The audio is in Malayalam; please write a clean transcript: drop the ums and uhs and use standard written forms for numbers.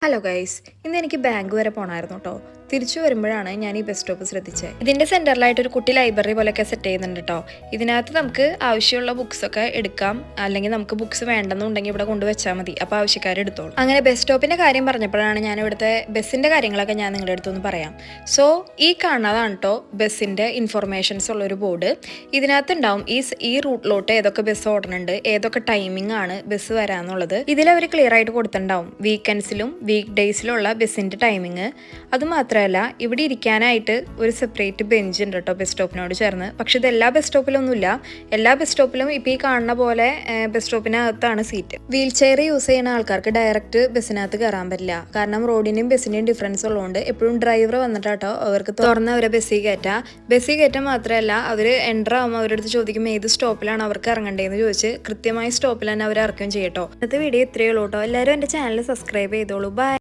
ഹലോ ഗൈസ്, ഇന്ന് എനിക്ക് ബാങ്ക് വരെ പോകണമായിരുന്നു കേട്ടോ. തിരിച്ചു വരുമ്പോഴാണ് ഞാൻ ഈ ബസ് സ്റ്റോപ്പ് ശ്രദ്ധിച്ചത്. ഇതിൻ്റെ സെൻറ്ററിലായിട്ട് ഒരു കുട്ടി ലൈബ്രറി പോലെയൊക്കെ സെറ്റ് ചെയ്യുന്നുണ്ട് കേട്ടോ. ഇതിനകത്ത് നമുക്ക് ആവശ്യമുള്ള ബുക്സൊക്കെ എടുക്കാം, അല്ലെങ്കിൽ നമുക്ക് ബുക്സ് വേണ്ടെന്നുണ്ടെങ്കിൽ ഇവിടെ കൊണ്ടുവച്ചാൽ മതി, അപ്പോൾ ആവശ്യക്കാർ എടുത്തോളൂ. അങ്ങനെ ബസ് സ്റ്റോപ്പിൻ്റെ കാര്യം പറഞ്ഞപ്പോഴാണ് ഞാൻ ഇവിടുത്തെ ബസ്സിൻ്റെ കാര്യങ്ങളൊക്കെ ഞാൻ നിങ്ങളുടെ അടുത്തൊന്ന് പറയാം. സോ ഈ കാണുന്നതാണ് കേട്ടോ ബസ്സിൻ്റെ ഇൻഫർമേഷൻസ് ഉള്ളൊരു ബോർഡ്. ഇതിനകത്ത് ഉണ്ടാവും ഈ റൂട്ടിലോട്ട് ഏതൊക്കെ ബസ് ഓടുന്നുണ്ട്, ഏതൊക്കെ ടൈമിംഗ് ആണ് ബസ് വരാന്നുള്ളത്. ഇതിലവർ ക്ലിയർ ആയിട്ട് കൊടുത്തിട്ടുണ്ടാവും വീക്കെൻഡ്സിലും വീക്ക് ഡേയ്സിലുള്ള ബസ്സിൻ്റെ ടൈമിങ്. അതുമാത്രമല്ല, ഇവിടെ ഇരിക്കാനായിട്ട് ഒരു സെപ്പറേറ്റ് ബെഞ്ച് ഉണ്ട് കേട്ടോ ബസ് സ്റ്റോപ്പിനോട് ചേർന്ന്. പക്ഷെ ഇത് എല്ലാ ബസ് സ്റ്റോപ്പിലൊന്നുമില്ല. എല്ലാ ബസ് സ്റ്റോപ്പിലും ഇപ്പോൾ ഈ കാണുന്ന പോലെ ബസ് സ്റ്റോപ്പിനകത്താണ് സീറ്റ്. വീൽ ചെയർ യൂസ് ചെയ്യുന്ന ആൾക്കാർക്ക് ഡയറക്റ്റ് ബസ്സിനകത്ത് കയറാൻ പറ്റില്ല. കാരണം റോഡിൻ്റെയും ബസ്സിൻ്റെയും ഡിഫറൻസ് ഉള്ളതുകൊണ്ട് എപ്പോഴും ഡ്രൈവർ വന്നിട്ടാട്ടോ അവർക്ക് തുറന്ന് അവരെ ബസ്സിൽ കയറ്റാൻ മാത്രമല്ല, അവർ എൻ്റർ ആകുമ്പോൾ അവരുടെ അടുത്ത് ചോദിക്കും ഏത് സ്റ്റോപ്പിലാണ് അവർക്ക് ഇറങ്ങേണ്ടതെന്ന് ചോദിച്ച് കൃത്യമായ സ്റ്റോപ്പിൽ തന്നെ അവർ ഇറക്കുകയും ചെയ്യട്ടോ. ഇന്നത്തെ വീഡിയോ ഇത്രയേ ഉള്ളൂ കേട്ടോ. എല്ലാവരും എൻ്റെ ചാനൽ സബ്സ്ക്രൈബ് ചെയ്തോളൂ. ബൈ.